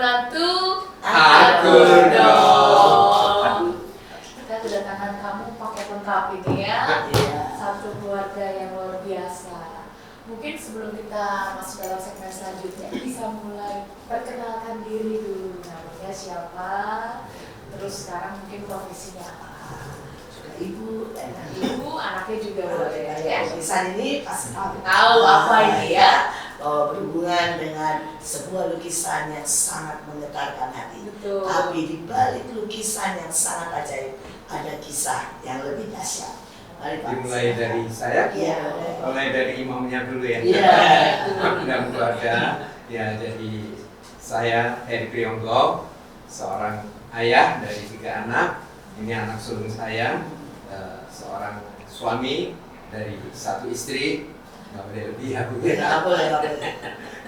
menantu Aku dong. Kita kedatangan kamu pakai lengkap ini ya. Satu keluarga yang luar biasa. Mungkin sebelum kita masuk dalam segmen selanjutnya bisa mulai perkenalkan diri dulu. Namanya siapa? Terus sekarang mungkin profesinya apa? Ibu, Ibu, anaknya juga boleh ya. lukisan ini pasti Tahu apa ini ya? Berhubungan dengan sebuah lukisan yang sangat menggetarkan hati. Betul. Tapi di balik lukisan yang sangat ajaib ada kisah yang lebih dahsyat. Mari Pak. Dimulai dari saya, Iya. mulai dari imamnya dulu ya. Iya. Dan keluarga. Ya, jadi saya Heri Priyonggo, seorang ayah dari 3 anak. Ini anak sulung saya, seorang suami dari 1 istri. Nggak boleh lebih ya Bu ya. Nggak boleh.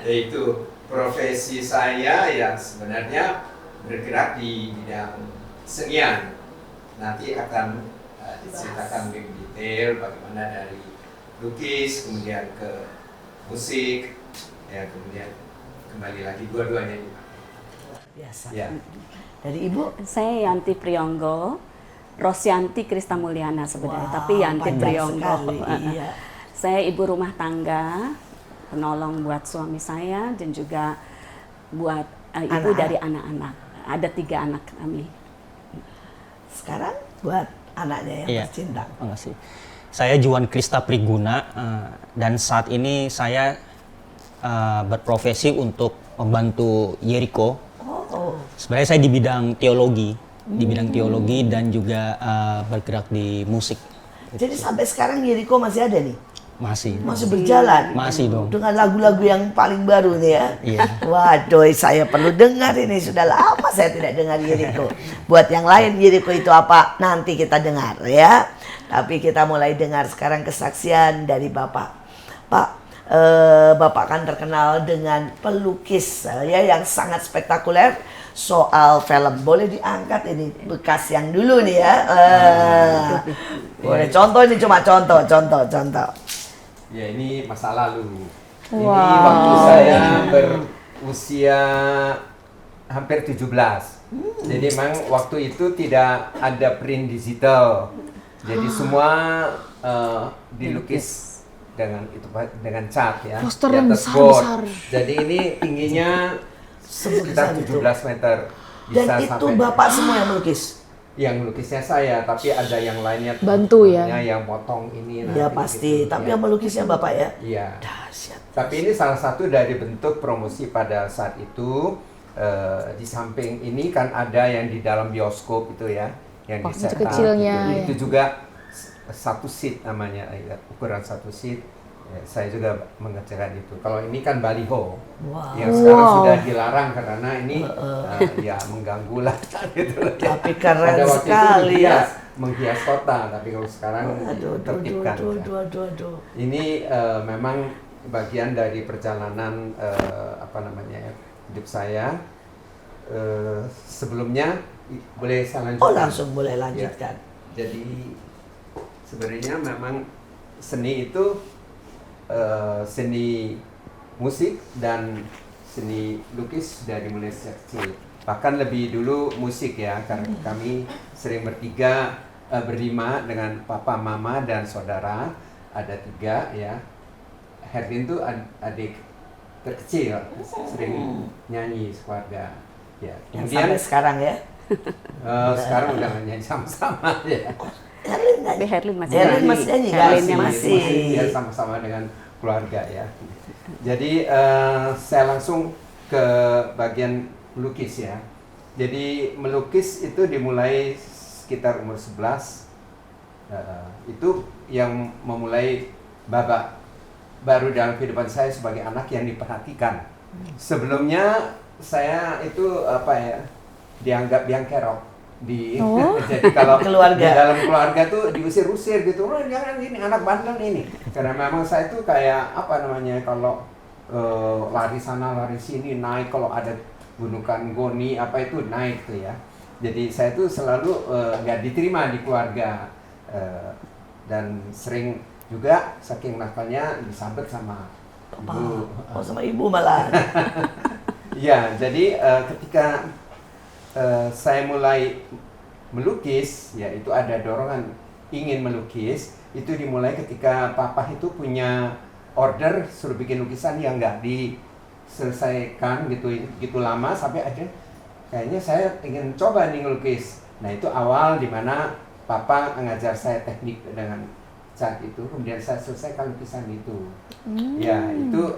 Yaitu profesi saya yang sebenarnya bergerak di bidang senian. Nanti akan diceritakan lebih detail bagaimana dari lukis, kemudian ke musik, ya kemudian kembali lagi dua-duanya. Biasa. Ya. Dari Ibu? Saya Yanti Priyonggo, Rosyanti Krista Mulyana sebenarnya, tapi Yanti panjang Priyonggo. sekali, iya. Saya ibu rumah tangga, penolong buat suami saya dan juga buat ibu Anak-anak. dari anak-anak. Ada 3 anak kami. Sekarang buat anaknya yang Iya. tercinta. Terima kasih. Saya Juan Krista Priguna dan saat ini saya berprofesi untuk membantu Yeriko. Oh. Sebenarnya saya di bidang teologi, dan juga bergerak di musik. Jadi sampai sekarang Yeriko masih ada nih? Masih Berjalan? Masih dong. Dengan lagu-lagu yang paling baru nih ya? Iya. Waduh, saya perlu dengar ini. Sudah lama saya tidak dengar Yeriko. Buat yang lain Yeriko itu apa? Nanti kita dengar ya. Tapi kita mulai dengar sekarang kesaksian dari Bapak. Pak, Bapak kan terkenal dengan pelukis ya yang sangat spektakuler soal film. Boleh diangkat ini bekas yang dulu nih ya. Boleh contoh ini, cuma contoh. Ya, ini masa lalu. Ini Wow. waktu saya berusia hampir 17. Jadi memang waktu itu tidak ada print digital. Jadi semua dilukis dengan cat ya. Poster di yang atas besar-besar. board. Jadi ini tingginya sekitar Sebesar itu. 17 meter. Dan Bisa itu sampai- Bapak semua yang melukis? Yang lukisnya saya, tapi ada yang lainnya Bantu ya? yang potong ini Ya nanti pasti, gitu. tapi Ya. yang melukisnya Bapak ya? Iya. Dahsyat. Tapi ini salah satu dari bentuk promosi pada saat itu. Di samping ini kan ada yang di dalam bioskop itu ya, yang Oh, dicetak kecil-kecilnya, gitu. ya. Itu juga 1 sheet namanya, ya, ukuran 1 sheet. Ya, saya juga mengerjakan itu. Kalau ini kan baliho, Wow. yang sekarang Wow. sudah dilarang karena ini ya mengganggu lah gitu. Tapi keren Pada waktu sekali itu ya. menghias kota, tapi kalau sekarang tertibkan. Aduh. Ini memang bagian dari perjalanan hidup saya. Sebelumnya boleh saya lanjutkan? Oh, langsung boleh lanjutkan. Ya. Jadi sebenarnya memang seni itu seni musik dan seni lukis dari mulai sejak kecil. Bahkan lebih dulu musik ya, karena kami sering berlima dengan papa, mama, dan saudara. Ada 3 ya. Herlin tuh adik terkecil, sering nyanyi sekeluarga. Ya. Yang Kemudian sampai sekarang ya. sekarang udah nggak nyanyi sama-sama ya. Herlin nggak? Tapi Herlin masih Herlin masih nyanyi, Herlinnya masih. Ya, sama-sama dengan keluarga ya. Jadi saya langsung ke bagian melukis ya. Jadi melukis itu dimulai sekitar umur 11. Itu yang memulai babak baru dalam kehidupan saya sebagai anak yang diperhatikan. Sebelumnya saya itu dianggap biang kerok jadi kalau Keluarga. di dalam keluarga tuh diusir-usir gitu, oh, jangan ini anak bandel ini, karena memang saya tuh kayak kalau lari sana lari sini naik, kalau ada gundukan goni itu naik tuh ya. Jadi saya tuh selalu nggak diterima di keluarga, dan sering juga saking nakalnya disambet sama ibu. Oh, sama ibu malah. Ya, jadi ketika saya mulai melukis, ya itu ada dorongan ingin melukis. Itu dimulai ketika papa itu punya order suruh bikin lukisan yang nggak diselesaikan gitu lama sampai aja kayaknya saya ingin coba nih ngelukis. Nah itu awal dimana papa ngajar saya teknik dengan cat itu, kemudian saya selesaikan lukisan itu. Ya itu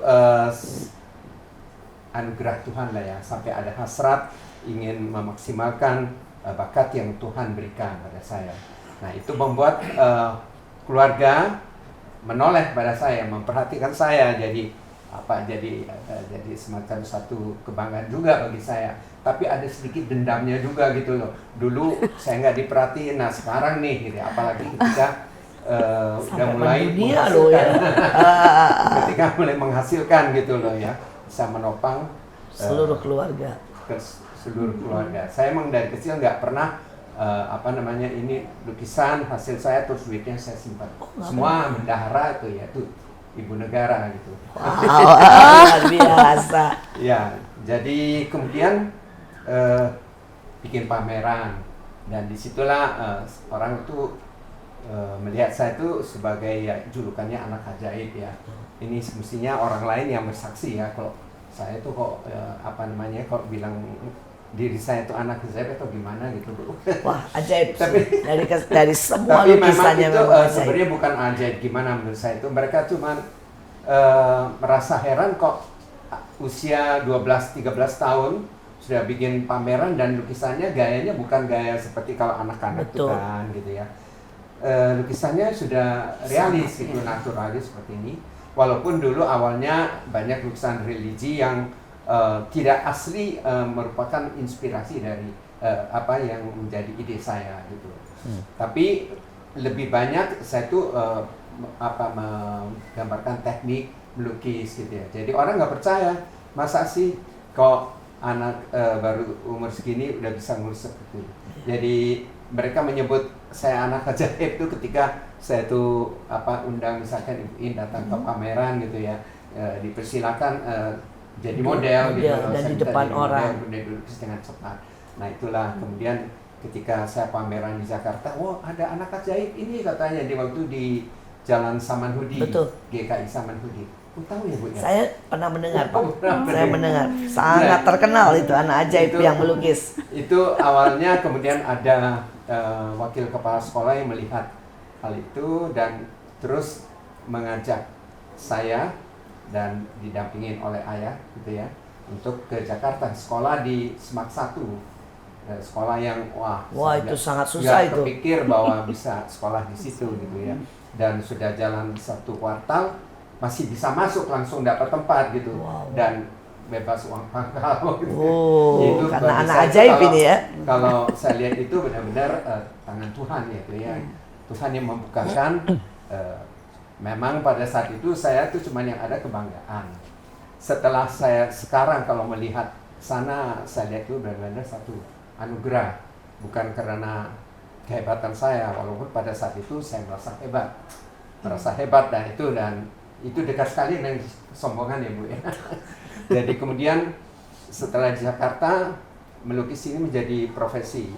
anugerah Tuhan lah ya, sampai ada hasrat ingin memaksimalkan bakat yang Tuhan berikan pada saya. Nah itu membuat keluarga menoleh pada saya, memperhatikan saya, jadi semacam satu kebanggaan juga bagi saya. Tapi ada sedikit dendamnya juga gitu loh. Dulu saya nggak diperhatiin, nah sekarang nih gitu. Apalagi ketika udah mulai menghasilkan, ketika mulai menghasilkan gitu loh ya, bisa menopang seluruh keluarga. Seluruh keluarga. Saya emang dari kecil nggak pernah ini lukisan hasil saya terus duitnya saya simpan. Semua bendahara itu ya tuh ibu negara gitu. Wow, luar biasa. Ya, jadi kemudian bikin pameran dan disitulah orang itu melihat saya itu sebagai ya, julukannya anak ajaib ya. Ini semestinya orang lain yang bersaksi ya kalau saya itu kok kalau bilang diri saya itu anak ajaib atau gimana gitu Bu. Wah ajaib. Tapi dari semua tapi memang lukisannya itu memang ajaib. sebenarnya bukan ajaib gimana menurut saya itu, mereka cuma merasa heran kok usia 12-13 tahun sudah bikin pameran dan lukisannya gayanya bukan gaya seperti kalau anak-anak itu kan gitu ya. Lukisannya sudah realis gitu, naturalis seperti ini. Walaupun dulu awalnya banyak lukisan religi yang tidak asli merupakan inspirasi dari apa yang menjadi ide saya gitu. Tapi lebih banyak saya tuh menggambarkan teknik melukis gitu ya. Jadi orang nggak percaya, masa sih kok anak baru umur segini udah bisa ngelukis seperti itu. Jadi mereka menyebut saya anak ajaib itu ketika saya tuh undang misalkan ibu datang ke pameran gitu ya, dipersilakan jadi model gitu dan di depan orang dilukis dengan cepat. Nah itulah kemudian ketika saya pameran di Jakarta, wah ada anak ajaib ini katanya di waktu di Jalan Samanhudi, GKI Samanhudi. Tahu ya Bu ya? Saya pernah mendengar Pak. Saya mendengar sangat terkenal itu anak ajaib yang melukis. Itu awalnya kemudian ada wakil kepala sekolah yang melihat hal itu dan terus mengajak saya dan didampingin oleh ayah gitu ya untuk ke Jakarta, sekolah di Semak 1, sekolah yang wah itu sangat susah itu. Kepikir bahwa bisa sekolah di situ gitu ya, dan sudah jalan 1 kuartal masih bisa masuk langsung dapat tempat gitu dan bebas uang pangkal gitu. Itu karena anak ajaib ini ya. Kalau saya lihat itu benar-benar tangan Tuhan ya gitu ya. Tuhan yang membukakan. Memang pada saat itu saya tuh cuman yang ada kebanggaan. Setelah saya sekarang kalau melihat sana, saya lihat itu benar-benar satu anugerah. Bukan karena kehebatan saya, walaupun pada saat itu saya merasa hebat dan itu dekat sekali dengan kesombongan ya Bu ya. Jadi kemudian setelah di Jakarta, melukis ini menjadi profesi,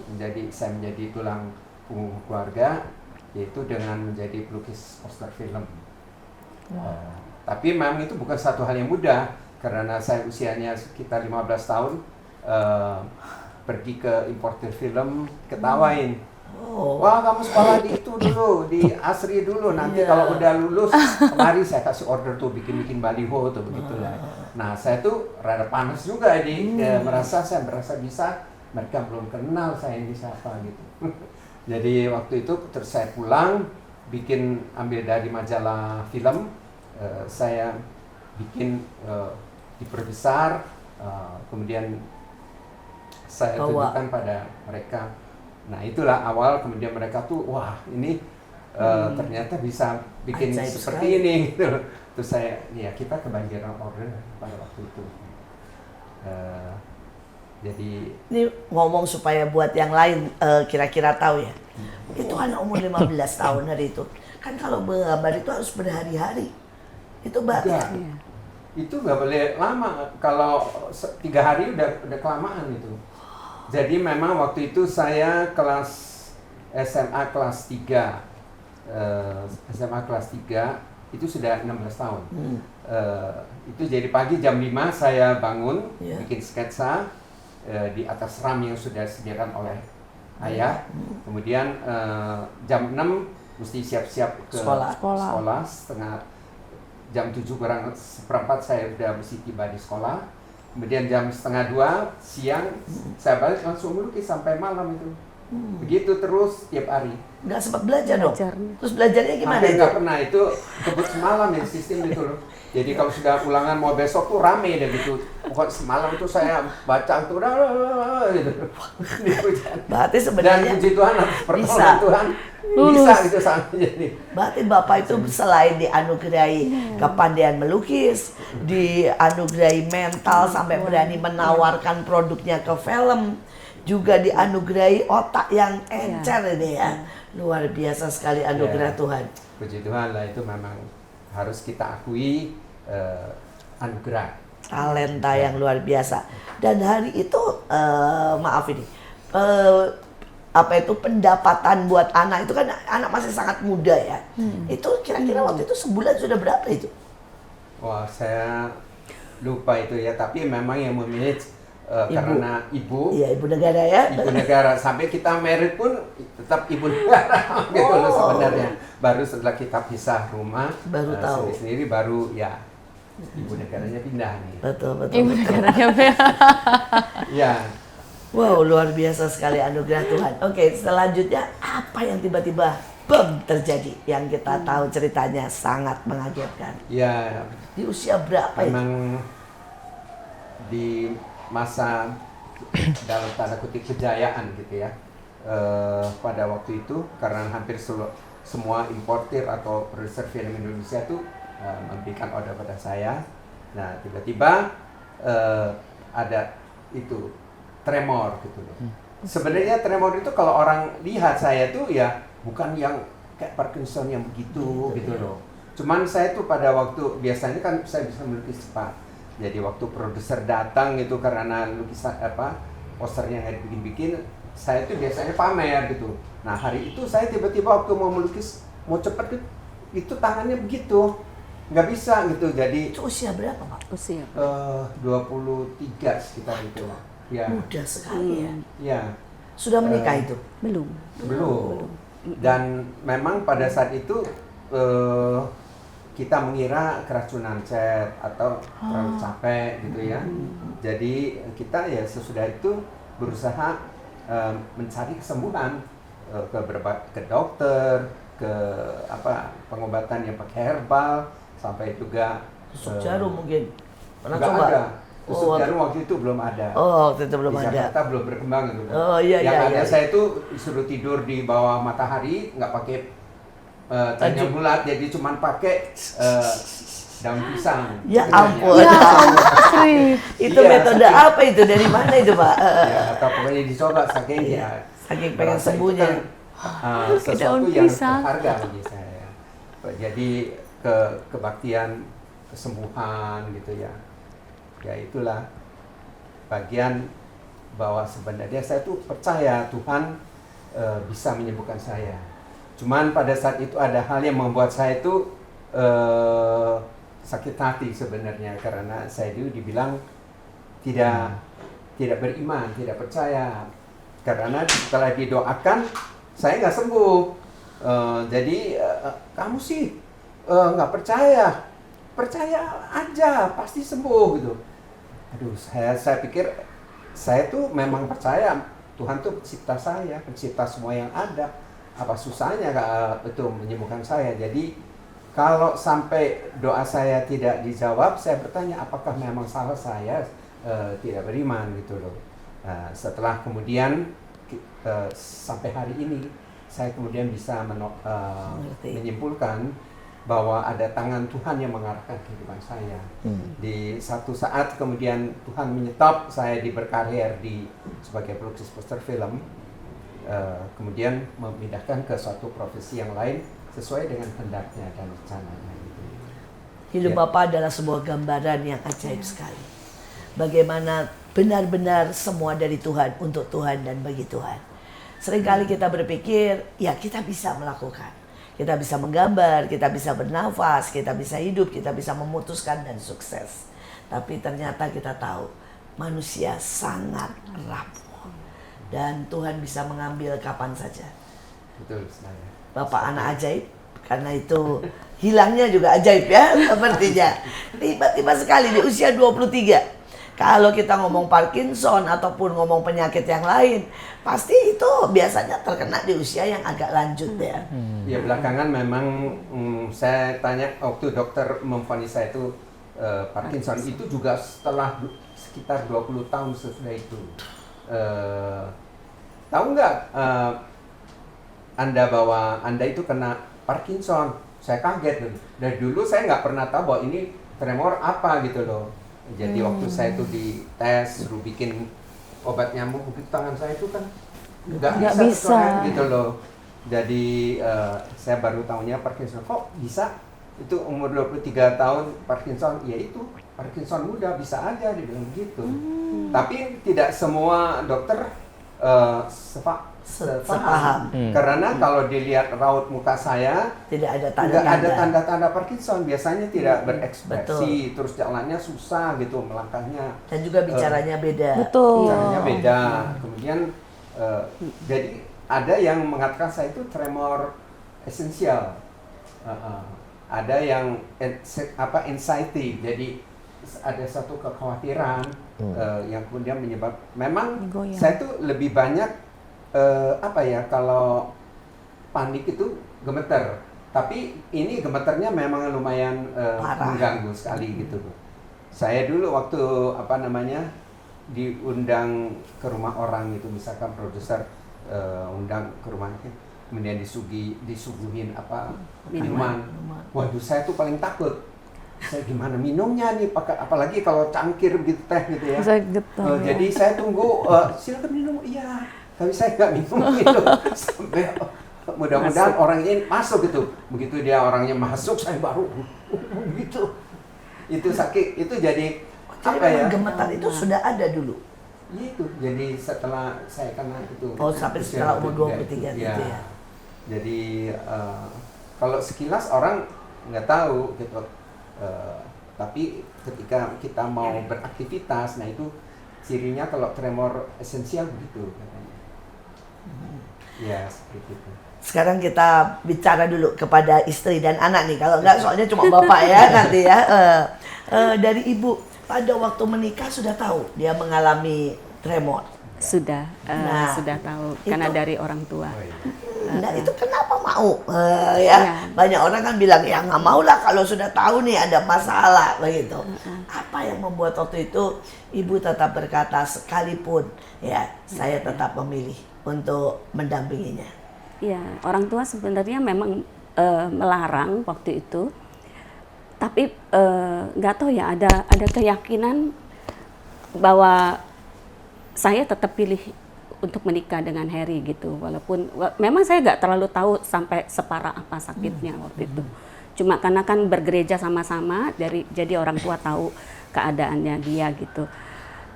saya menjadi tulang punggung keluarga, yaitu dengan menjadi pelukis poster film. Tapi memang itu bukan satu hal yang mudah, karena saya usianya sekitar 15 tahun, pergi ke importer film, ketawain. Wah kamu sekolah di itu dulu, di Asri dulu, nanti kalau udah lulus, kemari saya kasih order tuh bikin baliho tuh begitulah. Nah saya tuh rada panas juga merasa bisa, mereka belum kenal saya ini siapa gitu. Jadi waktu itu terus saya pulang, ambil dari majalah film, saya bikin diperbesar, kemudian saya tunjukkan pada mereka. Nah itulah awal, kemudian mereka tuh wah ini ternyata bisa bikin ajaib seperti sekali ini gitu. Terus kita kebanjiran order pada waktu itu. Jadi ini ngomong supaya buat yang lain kira-kira tahu ya. Itu anak umur 15 tahun hari itu. Kan kalau menggambar itu harus berhari-hari. Itu batik. itu nggak boleh lama. Kalau 3 hari udah kelamaan itu. Jadi memang waktu itu saya kelas SMA kelas 3, SMA kelas 3 itu sudah 16 tahun. Itu jadi pagi jam 5 saya bangun, bikin sketsa di atas ram yang sudah disediakan oleh ayah. Kemudian jam 6 mesti siap-siap ke sekolah. Jam 7 kurang seperempat saya udah mesti tiba di sekolah. Kemudian jam 1:30 siang saya balik langsung melukis sampai malam itu. Begitu terus tiap hari. Nggak sempat belajar dong? Terus belajarnya gimana Hampir itu? nggak pernah, itu kebut semalam ya sistem itu loh. Jadi kalau sudah ulangan mau besok tuh rame deh gitu. Pokoknya semalam itu saya baca tuh gitu. Berarti Dan sebenarnya puji Tuhan atas pertolongan Tuhan bisa gitu sampai jadi. berarti Bapak itu selain dianugerahi kepandaian melukis, dianugerahi mental sampai berani menawarkan produknya ke film, juga dianugerahi otak yang encer ini ya. Luar biasa sekali anugerah Tuhan. Puji Tuhan lah, itu memang harus kita akui anugerah. Talenta yang luar biasa. Dan hari itu maaf ini apa itu pendapatan buat anak itu kan anak masih sangat muda ya. Itu kira-kira waktu itu sebulan sudah berapa itu? Wah, saya lupa itu ya, tapi memang yang memanage karena ibu. Iya, ibu negara ya. Ibu negara, sampai kita married pun tetap ibu negara gitu loh sebenarnya. Baru setelah kita pisah rumah Baru tahu. sendiri baru ya ibu negaranya pindah nih. Betul. Ibu negaranya Ya. Wow, luar biasa sekali anugerah Tuhan. Oke, selanjutnya apa yang tiba-tiba terjadi yang kita tahu ceritanya sangat mengagetkan. Ya. Di usia berapa itu? Memang di masa dalam tanda kutip kejayaan gitu ya. Pada waktu itu karena hampir semua importir atau produser film Indonesia itu memberikan order pada saya. Nah, tiba-tiba ada itu tremor gitu loh. Sebenarnya tremor itu kalau orang lihat saya tuh ya bukan yang kayak Parkinson yang begitu gitu loh. Cuman saya tuh pada waktu biasanya kan saya bisa melukis cepat. Jadi waktu produser datang itu karena lukisan posternya nggak dibikin, saya tuh biasanya pamer gitu. Nah, hari itu saya tiba-tiba waktu mau melukis mau cepet itu tangannya begitu. Nggak bisa gitu. Jadi Itu usia berapa, Pak? Usia 23 sekitar itu. Ya. Muda sekali ya. Ya. Sudah menikah itu? belum. Dan memang pada saat itu kita mengira keracunan cat atau terlalu capek gitu ya. Jadi kita ya sesudah itu berusaha mencari kesembuhan ke dokter, ke pengobatan yang pakai herbal, sampai juga Tusuk jarum mungkin. Pernah nggak coba? ada. Tusuk jarum waktu itu belum ada. Oh, waktu itu belum di ada. Jakarta belum berkembang gitu. Oh iya Yang iya. ada iya. saya itu disuruh tidur di bawah matahari, nggak pakai tanjung bulat, jadi cuma pakai daun pisang. Ya sebenarnya. ampun. Ya ampun. Itu Iya, metode saking- apa itu? Dari mana itu, Pak? Ya, atau pokoknya dicoba saking ya. Saking pengen merasa itu sembuhnya. kan, sesuatu Daun yang pisang. berharga bagi saya. Jadi kebaktian, kesembuhan gitu ya. Ya itulah bagian bahwa sebenarnya saya tuh percaya Tuhan bisa menyembuhkan saya. Cuman pada saat itu ada hal yang membuat saya itu sakit hati sebenarnya, karena saya dulu dibilang tidak beriman, tidak percaya, karena setelah didoakan saya nggak sembuh. Jadi kamu sih nggak percaya aja pasti sembuh gitu. Aduh, saya pikir saya tuh memang percaya Tuhan tuh pencipta saya, pencipta semua yang ada. Apa susahnya itu menyembuhkan saya. Jadi kalau sampai doa saya tidak dijawab, saya bertanya apakah memang salah saya tidak beriman gitu loh. Setelah kemudian sampai hari ini saya kemudian bisa menyimpulkan bahwa ada tangan Tuhan yang mengarahkan kehidupan saya. Di satu saat kemudian Tuhan menyetop saya di berkarir sebagai pelukis poster film, kemudian memindahkan ke suatu profesi yang lain sesuai dengan kehendaknya dan rencananya. Hidup Bapak adalah sebuah gambaran yang ajaib sekali. Bagaimana benar-benar semua dari Tuhan, untuk Tuhan dan bagi Tuhan. Seringkali kita berpikir, ya kita bisa melakukan. Kita bisa menggambar, kita bisa bernafas, kita bisa hidup, kita bisa memutuskan dan sukses. Tapi ternyata kita tahu, manusia sangat rapuh. Dan Tuhan bisa mengambil kapan saja. Betul sekali. Bapak anak ajaib, karena itu hilangnya juga ajaib ya, sepertinya. Tiba-tiba sekali di usia 23. Kalau kita ngomong Parkinson ataupun ngomong penyakit yang lain, pasti itu biasanya terkena di usia yang agak lanjut ya. Ya belakangan memang saya tanya waktu dokter memvonis saya itu Parkinson itu juga setelah sekitar 20 tahun sesudah itu. Tahu nggak Anda bahwa Anda itu kena Parkinson? Saya kaget. Dari dulu saya nggak pernah tahu bahwa ini tremor apa gitu loh. Jadi waktu saya itu dites, suruh bikin obat nyamuk, begitu tangan saya itu kan nggak bisa gitu loh. Jadi saya baru tahunya Parkinson. Kok bisa? Itu umur 23 tahun Parkinson, ya itu Parkinson muda, bisa aja dibilang begitu. Tapi tidak semua dokter Sepaham. Karena kalau dilihat raut muka saya Tidak ada tidak ada tanda-tanda. tanda-tanda Parkinson, biasanya tidak berekspresi, terus jalannya susah gitu, melangkahnya. Dan juga bicaranya beda. Betul. Caranya beda. Kemudian jadi ada yang mengatakan saya itu tremor esensial. Ada yang anxiety. Jadi ada satu kekhawatiran yang kemudian memang Goyang. saya itu lebih banyak kalau panik itu gemeter. Tapi ini gemeternya memang lumayan mengganggu sekali gitu. Saya dulu waktu diundang ke rumah orang itu, misalkan produser undang ke rumahnya, kemudian disuguhin minuman. Waduh, saya tuh paling takut. Saya gimana minumnya nih, apalagi kalau cangkir gitu teh gitu ya. Jadi saya tunggu, silakan minum, iya. Tapi saya nggak minum gitu sampai mudah-mudahan orang ini masuk gitu. Begitu dia orangnya masuk, saya baru gitu. Itu sakit, itu jadi gemetar itu sudah ada dulu. Itu jadi setelah saya kena itu. Oh, sampai setelah umur 23 gitu ya. Jadi kalau sekilas orang nggak tahu gitu. Tapi ketika kita mau beraktivitas, nah itu cirinya kalau tremor esensial begitu katanya. Ya, seperti itu. Sekarang kita bicara dulu kepada istri dan anak nih. Kalau enggak soalnya cuma bapak ya nanti ya. Dari ibu, pada waktu menikah sudah tahu dia mengalami tremor. Sudah tahu karena dari orang tua. Nah itu kenapa mau? Banyak orang kan bilang ya nggak mau lah kalau sudah tahu nih ada masalah begitu. Apa yang membuat waktu itu ibu tetap berkata sekalipun ya saya tetap memilih untuk mendampinginya? Ya, orang tua sebenarnya memang melarang waktu itu, tapi nggak tahu ya ada keyakinan bahwa saya tetap pilih untuk menikah dengan Harry gitu, walaupun memang saya nggak terlalu tahu sampai separah apa sakitnya waktu itu. Cuma karena kan bergereja sama-sama, jadi orang tua tahu keadaannya dia gitu.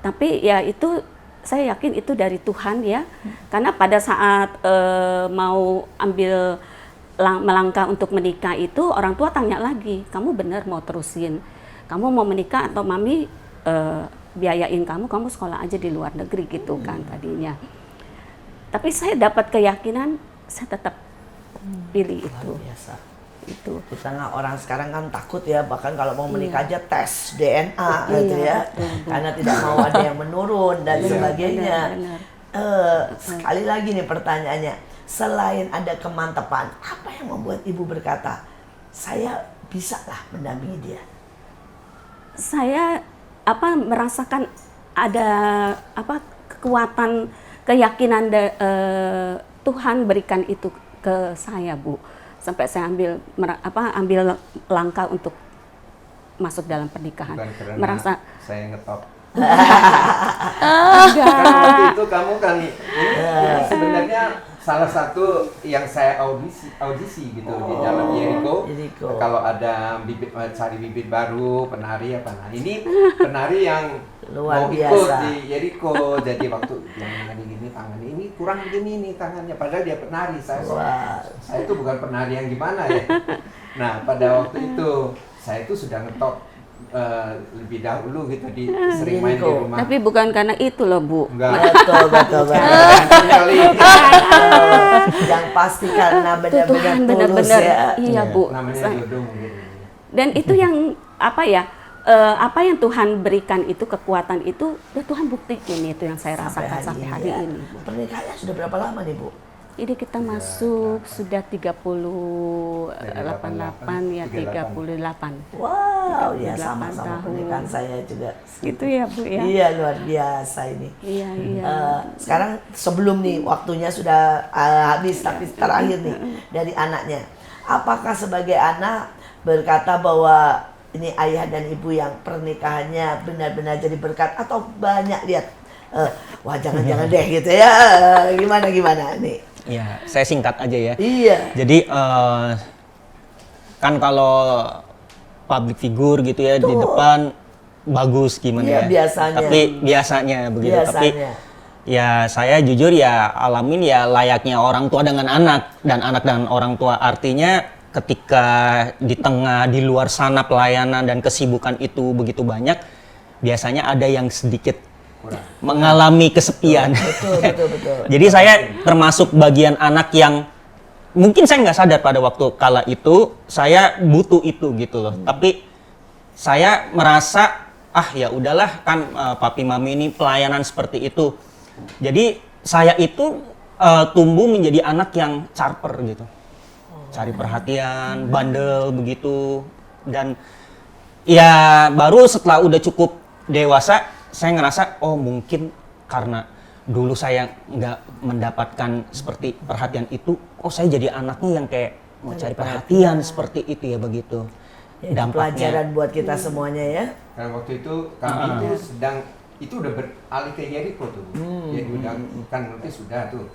Tapi ya itu saya yakin itu dari Tuhan ya, karena pada saat mau melangkah untuk menikah itu orang tua tanya lagi, kamu benar mau terusin, kamu mau menikah atau mami biayain kamu sekolah aja di luar negeri gitu kan tadinya. Tapi saya dapat keyakinan, saya tetap pilih itu. Biasa. Itu. Di tengah orang sekarang kan takut ya, bahkan kalau mau menikah aja tes DNA gitu ya, karena tidak mau ada yang menurun dan sebagainya. Benar. Sekali lagi nih pertanyaannya, selain ada kemantapan, apa yang membuat ibu berkata, saya bisa lah mendampingi dia? Saya merasakan ada kekuatan, keyakinan Tuhan berikan itu ke saya, Bu. Sampai saya ambil langkah untuk masuk dalam pernikahan. Bukan karena merasa saya ngetop. enggak. Kan waktu itu kamu kan ini sebenarnya salah satu yang saya audisi gitu di dalam Jericho. Kalau ada cari bibit baru penari apa, nah ini penari yang Luar mau biasa. ikut di Jericho. Jadi waktu dia menari gini tangannya ini kurang begini nih tangannya, padahal dia penari. Saya itu bukan penari yang gimana ya. Nah pada waktu itu saya itu sudah ngetop lebih dahulu gitu sering main di rumah. Tapi bukan karena itu loh Bu. Enggak. Betul. Yang pasti karena Tuhan benar-benar tulus benar-benar. ya. Iya Bu. Namanya jodoh mungkin. Dan itu yang apa ya? Apa yang Tuhan berikan itu, kekuatan itu, ya Tuhan buktikan itu yang saya rasakan sampai hari ya. ini. Pernikahannya sudah berapa lama nih Bu? Ini kita masuk sudah 38 ya 38. Wow, ya 38 sama-sama tahun. pernikahan saya juga. Gitu ya Bu ya. Iya luar biasa ini. Iya. Sekarang sebelum nih waktunya sudah habis, tapi terakhir nih dari anaknya. Apakah sebagai anak berkata bahwa ini ayah dan ibu yang pernikahannya benar-benar jadi berkat, atau banyak lihat wah jangan-jangan deh gitu ya, gimana nih? Ya, saya singkat aja ya. Iya. Jadi kan kalau public figure gitu ya di depan bagus gimana Iya, ya. biasanya. Tapi biasanya begitu. Tapi Biasanya. ya saya jujur ya alamin ya layaknya orang tua dengan anak dan orang tua, artinya ketika di luar sana pelayanan dan kesibukan itu begitu banyak, biasanya ada yang sedikit mengalami kesepian. Betul. Jadi saya termasuk bagian anak yang mungkin saya nggak sadar pada waktu kala itu saya butuh itu gitu loh. Tapi saya merasa ya udahlah kan papi mami ini pelayanan seperti itu. Jadi saya itu tumbuh menjadi anak yang caper gitu. Cari perhatian, bandel begitu. Dan ya baru setelah udah cukup dewasa saya ngerasa mungkin karena dulu saya nggak mendapatkan seperti perhatian itu, saya jadi anaknya yang kayak mau cari perhatian seperti itu ya begitu. Ya, pelajaran buat kita semuanya ya. Karena waktu itu kami itu udah beralih ke Jericho tuh. Jadi udah kan nanti sudah tuh.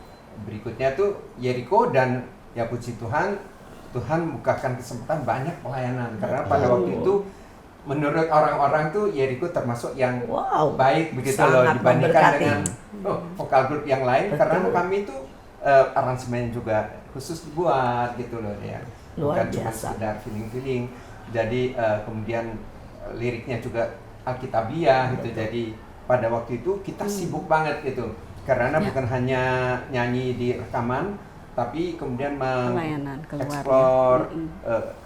Berikutnya tuh Jericho, dan ya puji Tuhan bukakan kesempatan banyak pelayanan, karena pada waktu itu menurut orang-orang tuh Jericho termasuk yang baik begitu loh dibandingkan dengan vokal grup yang lain. Betul. Karena kami itu aransemen juga khusus dibuat gitu loh ya. Bukan cuma sekedar feeling. Jadi kemudian liriknya juga alkitabiah gitu. Jadi pada waktu itu kita sibuk banget gitu. Karena bukan hanya nyanyi di rekaman, tapi kemudian mengeksplor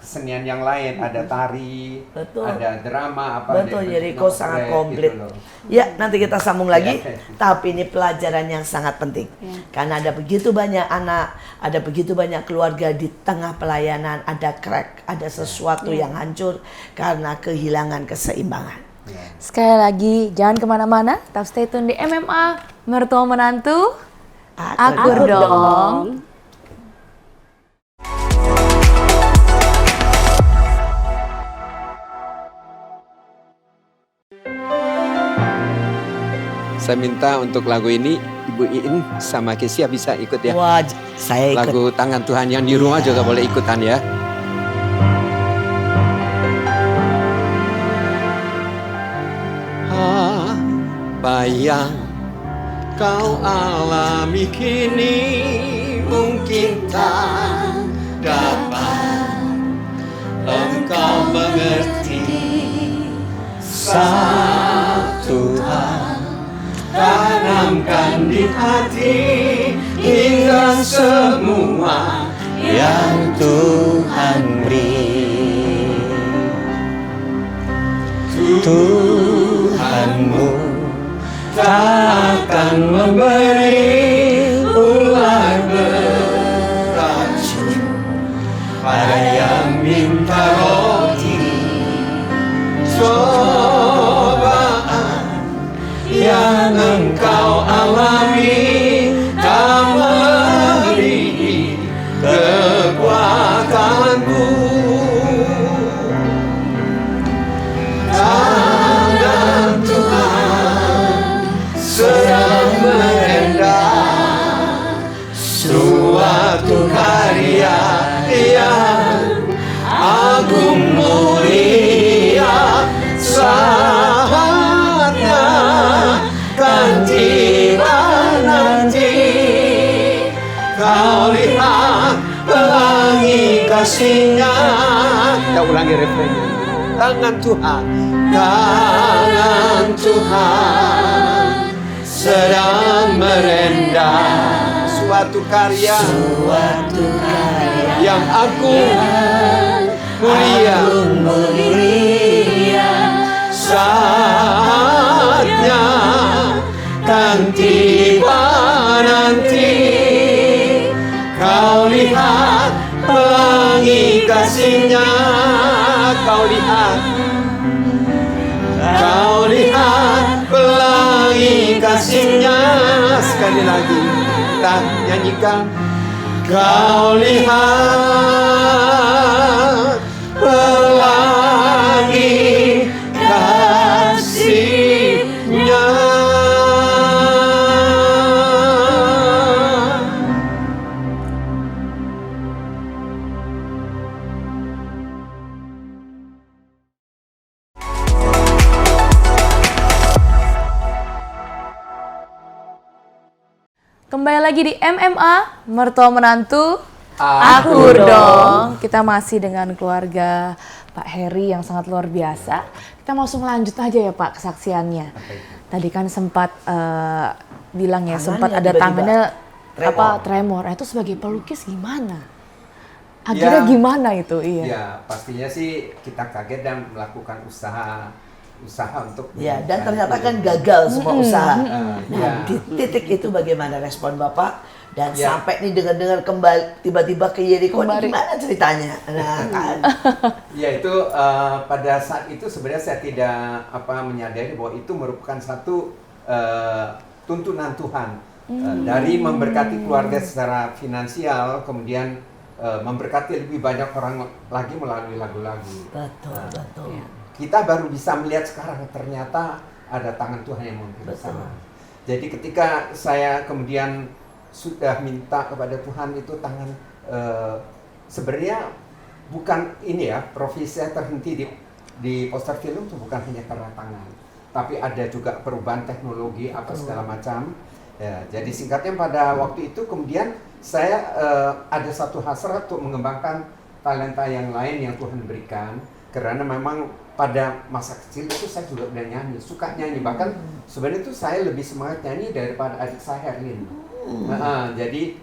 kesenian yang lain, ada tari, ada drama, Jericho sangat komplit. Gitu ya, nanti kita sambung lagi. Tapi ini pelajaran yang sangat penting, karena ada begitu banyak anak, ada begitu banyak keluarga di tengah pelayanan, ada crack, ada sesuatu yang hancur karena kehilangan keseimbangan. Sekali lagi, jangan kemana-mana, tetap stay tune di MMA Mertua Menantu. Akur dong. Saya minta untuk lagu ini Ibu Iin sama Kesia bisa ikut ya. Wah, saya ikut. Lagu Tangan Tuhan yang di rumah juga boleh ikutan ya. Apa yang kau alami kini mungkin tak dapat engkau mengerti. Saat Tuhan tanamkan di hati hingga semua yang Tuhan beri. Tuhanmu tak akan memberi ular beracun pada yang minta roti. Cobaan yang engkau alami tak melebihi kekuatanku. Tangan Tuhan sedang merendam Kau lihat pelangi kasih-Nya. Kita ulangi refrennya. Tangan Tuhan, tangan Tuhan sedang merendah suatu karya yang agung mulia. Saatnya kan tiba nanti, kau lihat pelangi kasih-Nya. Kau lihat pelangi kasih-Nya. Sekali lagi kita nyanyikan. Kau lihat pelangi kasih-Nya. Kembali lagi di MMA, Mertua Menantu, Akur dong. Kita masih dengan keluarga Pak Heri yang sangat luar biasa. Kita langsung lanjut aja ya Pak kesaksiannya. Tadi kan sempat bilang ya, Tangannya sempat ada tiba-tiba tangannya tremor. tremor. Itu sebagai pelukis gimana? Akhirnya Ya. gimana itu? Iya. Ya, pastinya sih kita kaget dan melakukan usaha untuk Ya, dan ternyata kan gagal semua usaha. Nah, ya. di titik itu bagaimana respon Bapak? Dan Ya. sampai nih dengar-dengar kembali tiba-tiba ke Yeriko, ini gimana ceritanya? Nah, kan. Ya itu pada saat itu sebenarnya saya tidak menyadari bahwa itu merupakan satu tuntunan Tuhan dari memberkati keluarga secara finansial, kemudian memberkati lebih banyak orang lagi melalui lagu-lagu. Betul, betul. Kita baru bisa melihat sekarang ternyata ada tangan Tuhan yang memimpin Betul. sana. Jadi ketika saya kemudian sudah minta kepada Tuhan itu tangan, sebenarnya bukan ini ya, profesi saya terhenti di poster film itu bukan hanya karena tangan, tapi ada juga perubahan teknologi apa segala macam. Ya, jadi singkatnya pada waktu itu kemudian saya ada satu hasrat untuk mengembangkan talenta yang lain yang Tuhan berikan, karena memang pada masa kecil itu saya juga udah nyanyi, suka nyanyi, bahkan sebenarnya itu saya lebih semangat nyanyi daripada adik saya Herlin. Jadi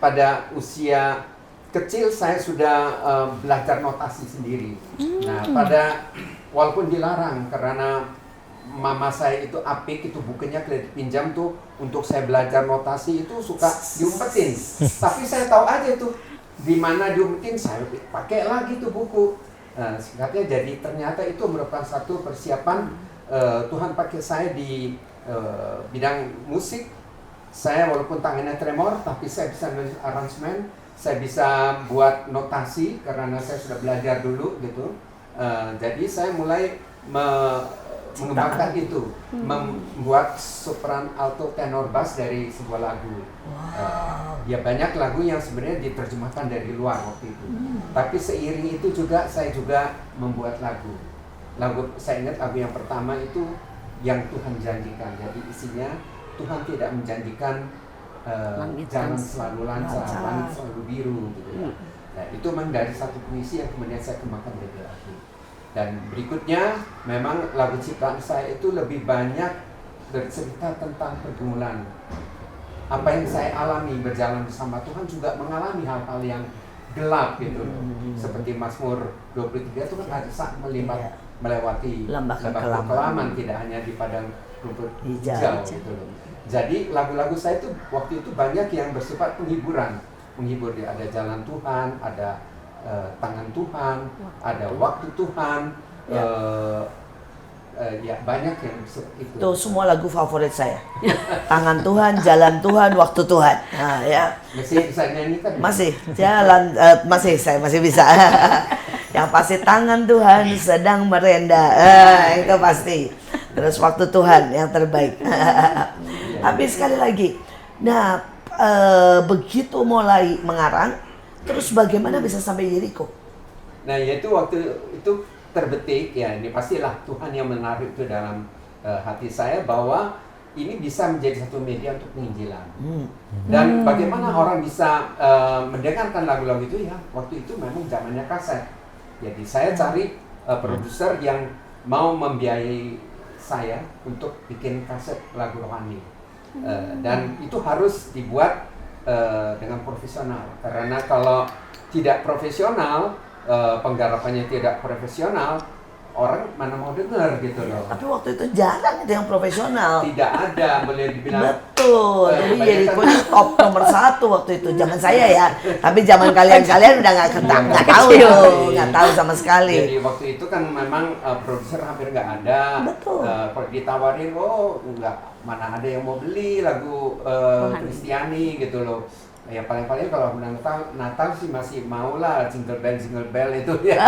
pada usia kecil saya sudah belajar notasi sendiri. Nah, walaupun dilarang karena mama saya itu apik, itu bukunya kredit pinjam tuh untuk saya belajar notasi itu suka diumpetin. Tapi saya tahu aja itu di mana diumpetin, saya pakai lagi tuh buku. Singkatnya jadi ternyata itu merupakan satu persiapan Tuhan pakai saya di bidang musik. Saya walaupun tangannya tremor, tapi saya bisa nulis aransemen, saya bisa buat notasi karena saya sudah belajar dulu gitu. Jadi saya mulai mengembangkan itu, membuat sopran, alto, tenor, bass dari sebuah lagu. Ya banyak lagu yang sebenarnya diterjemahkan dari luar waktu itu. Tapi seiring itu juga saya juga membuat lagu. Saya ingat lagu yang pertama itu yang Tuhan janjikan. Jadi isinya Tuhan tidak menjanjikan jalan selalu lancar, langit selalu biru gitu ya. Nah, itu memang dari satu puisi yang kemudian saya kembangkan jadi lagu. Dan berikutnya memang lagu ciptaan saya itu lebih banyak bercerita tentang pergumulan. Apa yang saya alami berjalan bersama Tuhan juga mengalami hal-hal yang gelap gitu. Seperti Mazmur 23 itu kan ada saat melewati lembah kekelaman, tidak hanya di padang rumput hijau gitu loh. Jadi lagu-lagu saya itu waktu itu banyak yang bersifat penghiburan. Menghibur dia, ada jalan Tuhan, ada tangan Tuhan, ada waktu Tuhan, ya banyak yang seperti itu. Itu semua lagu favorit saya. Tangan Tuhan, jalan Tuhan, waktu Tuhan. Nah, ya. Masih bisa nyanyi kan? Masih jalan, saya masih bisa. Yang pasti tangan Tuhan sedang merendah, itu pasti. Terus waktu Tuhan yang terbaik. Tapi sekali lagi, nah begitu mulai mengarang, terus bagaimana bisa sampai Yeriko? Nah, yaitu waktu itu terbetik ya, ini pastilah Tuhan yang menarik itu dalam hati saya bahwa ini bisa menjadi satu media untuk penginjilan. Dan bagaimana orang bisa mendengarkan lagu-lagu itu ya, waktu itu memang zamannya kaset. Jadi saya cari produser yang mau membiayai saya untuk bikin kaset lagu rohani. Dan itu harus dibuat dengan profesional. Karena kalau tidak profesional, penggarapannya tidak profesional, orang mana mau dengar gitu loh. Tapi waktu itu jarang itu yang profesional. Tidak ada, boleh dibilang. Betul. Jadi banyak Jericho kan- ini top nomor 1 waktu itu. Zaman saya ya. Tapi zaman kalian udah nggak tahu Kecil. tuh, nggak tahu sama sekali. Jadi waktu itu kan memang produser hampir nggak ada. Betul. Kalau ditawarin, oh nggak, mana ada yang mau beli lagu Kristiani gitu loh. Ya paling-paling kalau Natal sih masih mau lah jingle bell itu ya.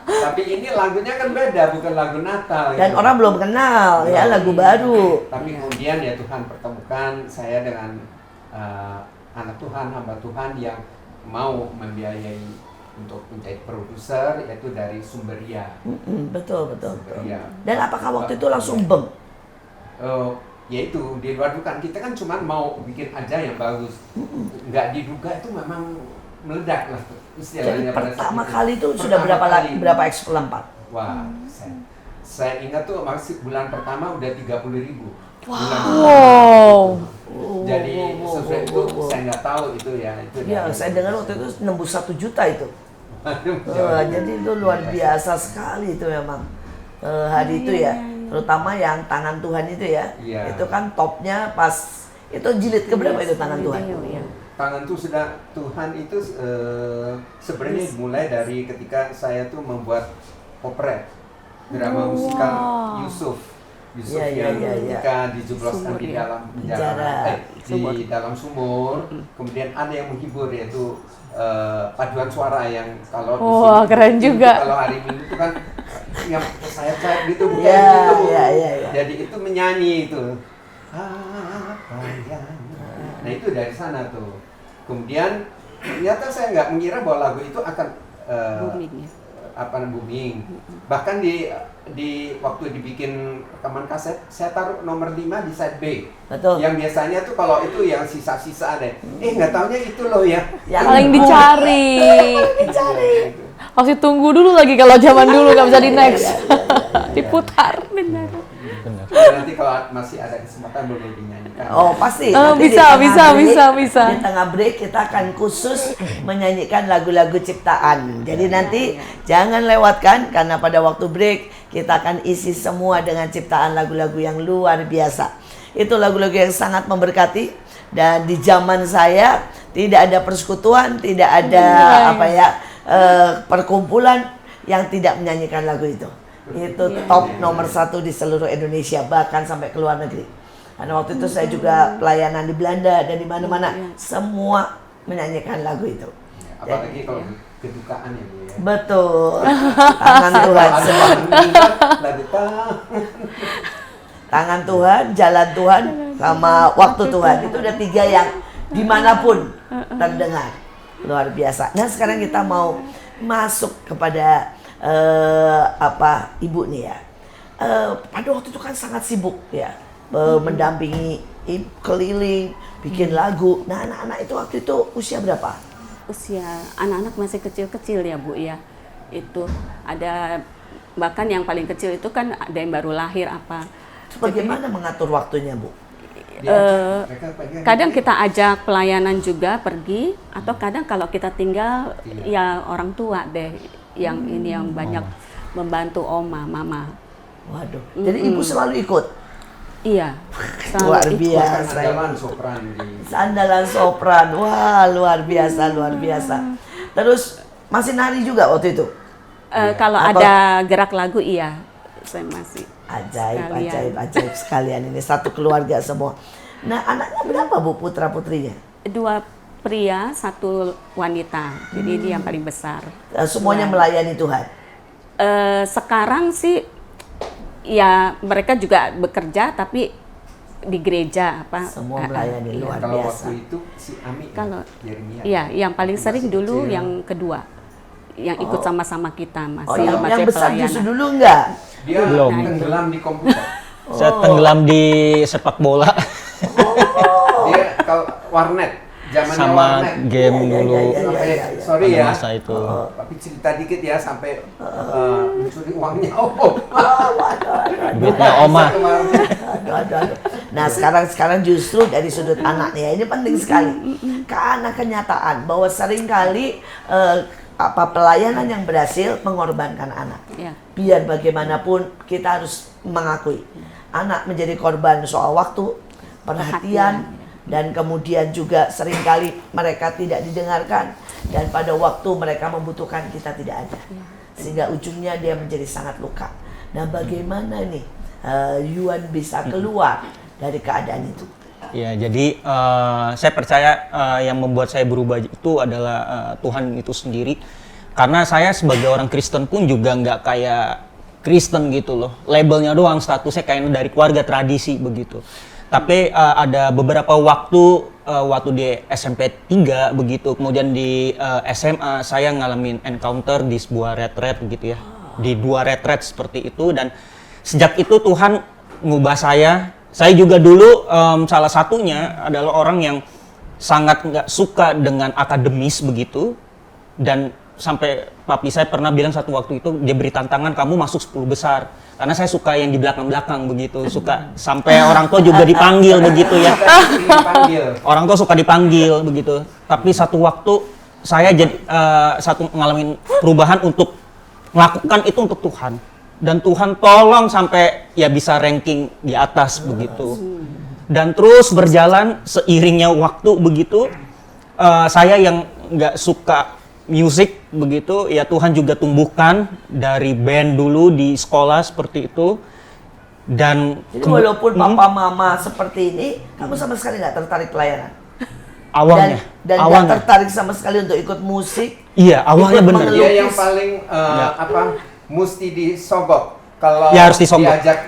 Tapi ini lagunya kan beda, bukan lagu Natal. Dan gitu. orang belum kenal ya lagu baru. Tapi kemudian ya Tuhan pertemukan saya dengan anak Tuhan, hamba Tuhan yang mau membiayai untuk menjadi produser, yaitu dari Sumberia. Betul. Sumberia. Dan apakah waktu itu langsung beng? Yaitu di luar dugaan, kita kan cuma mau bikin aja yang bagus, nggak diduga itu memang meledak lah Jadi istilahnya pada saat pertama itu. kali itu sudah Pertama kali. berapa eksemplar? Wah, saya ingat tuh masih bulan pertama udah 30.000. Wow. Jadi sesuai itu saya nggak tahu itu ya. Itu Ya, dari- saya dengar waktu itu nembus 1 juta itu. Waduh, Jadi itu luar biasa sekali itu memang hari itu ya. Terutama yang tangan Tuhan itu ya. Iya. Itu kan topnya pas itu jilid keberapa itu tangan Tuhan? Iya. Tangan tuh sudah Tuhan itu sebenarnya mulai dari ketika saya tuh membuat operet drama musikal Yusuf Iya, yang iya. ketika dijebloskan Sumur, di ya. dalam Penjara. di dalam sumur, kemudian ada yang menghibur yaitu paduan suara yang kalau di Wah, sini keren itu juga. kalau hari Minggu itu kan yang sayap-sayap gitu bukan Iya, gitu. iya. Jadi itu menyanyi itu. Apa yang Nah itu dari sana tuh. Kemudian ternyata saya nggak mengira bahwa lagu itu akan Booming ya. booming. Bahkan di waktu dibikin rekaman kaset, saya taruh nomor 5 di side B. Betul. Yang biasanya tuh kalau itu yang sisa-sisa deh. Nggak taunya itu loh ya. Yang Paling dicari. Dicari. Harus tunggu dulu lagi kalau zaman dulu nggak bisa di next. Diputar. Benar. Benar. Nanti kalau masih ada kesempatan boleh dinyanyikan. Oh pasti. Oh, Nanti di bisa, tengah bisa, break- bisa. Di tengah break kita akan khusus menyanyikan lagu-lagu ciptaan. Jadi nanti jangan lewatkan karena pada waktu break kita akan isi semua dengan ciptaan lagu-lagu yang luar biasa. Itu lagu-lagu yang sangat memberkati dan di zaman saya tidak ada persekutuan, tidak ada perkumpulan yang tidak menyanyikan lagu itu. Itu top nomor 1 di seluruh Indonesia, bahkan sampai ke luar negeri. Karena waktu itu saya juga pelayanan di Belanda dan di mana-mana, semua menyanyikan lagu itu. Apalagi kalau kedukaan ya Bu ya. Betul. Tangan Tuhan Kalau semua. ada yang lagu Tangan Tuhan, jalan Tuhan, sama waktu Tuhan. Itu udah 3 yang dimanapun terdengar. Luar biasa. Nah sekarang kita mau masuk kepada ibu nih ya. Pada waktu itu kan sangat sibuk ya, mendampingi keliling, bikin lagu. Nah anak-anak itu waktu itu usia berapa? Usia anak-anak masih kecil-kecil ya Bu ya. Itu ada bahkan yang paling kecil itu kan ada yang baru lahir apa. Bagaimana mengatur waktunya Bu? Kadang kita ajak pelayanan juga pergi atau kadang kalau kita tinggal ya orang tua deh yang ini yang banyak membantu oma, mama. Waduh. Jadi ibu selalu ikut. Iya. Luar Selalu ikut. biasa. Andalan sopran di Sandalan sopran. Wah, luar biasa, luar biasa. Terus masih nari juga waktu itu. Kalau Atau- ada gerak lagu iya, saya masih. Ajaib, Sekalian. ajaib sekalian ini satu keluarga semua. Nah, anaknya berapa Bu putra-putrinya? 2 pria, 1 wanita. Jadi dia yang paling besar. Semuanya Nah. melayani Tuhan. Sekarang sih ya mereka juga bekerja tapi di gereja apa. Semua melayani, iya. luar kalau biasa. waktu itu si Ami Kalau Yeremia. iya, yang paling Masih sering dulu kecil. yang kedua. Yang ikut sama-sama kita masih Oh, yang masih besar pelayanan. justru dulu enggak? Dia Belum. tenggelam di komputer. Saya tenggelam di sepak bola Dia kalau warnet, zamannya sama warnet. game Iya, dulu. iya, iya. Sampai, sorry pada ya, masa itu. tapi cerita dikit ya sampai mencuri uangnya Duitnya Oma. Aduh. Nah sekarang justru dari sudut anak nih ya, ini penting sekali karena kenyataan bahwa seringkali pelayanan yang berhasil mengorbankan anak. Ya. Biar bagaimanapun kita harus mengakui anak menjadi korban soal waktu, perhatian, dan kemudian juga seringkali mereka tidak didengarkan dan pada waktu mereka membutuhkan kita tidak ada, sehingga ujungnya dia menjadi sangat luka. Nah bagaimana nih Yuan bisa keluar dari keadaan itu? Ya, jadi saya percaya yang membuat saya berubah itu adalah Tuhan itu sendiri. Karena saya sebagai orang Kristen pun juga nggak kayak Kristen gitu loh. Labelnya doang, statusnya kayak dari keluarga tradisi begitu. Tapi ada beberapa waktu di SMP 3 begitu, kemudian di SMA saya ngalamin encounter di sebuah retreat gitu ya. Di 2 retreat seperti itu, dan sejak itu Tuhan ngubah saya. Saya juga dulu salah satunya adalah orang yang sangat nggak suka dengan akademis begitu, dan sampai papi saya pernah bilang satu waktu itu dia beri tantangan, kamu masuk 10 besar, karena saya suka yang di belakang-belakang begitu, suka sampai orang tua juga dipanggil begitu ya. Orang tua suka dipanggil begitu. Tapi satu waktu saya jadi ngalamin perubahan untuk melakukan itu untuk Tuhan. Dan Tuhan tolong sampai ya bisa ranking di atas begitu. Dan terus berjalan seiringnya waktu begitu, saya yang nggak suka musik begitu, ya Tuhan juga tumbuhkan dari band dulu di sekolah seperti itu. Dan Jadi walaupun papa mama seperti ini, kamu sama sekali nggak tertarik pelayanan? awalnya, Dan nggak tertarik sama sekali untuk ikut musik? iya awalnya ikut benar. mengeluh. Dia yang paling mesti disogok. Kalau Ya, harus disogok. diajak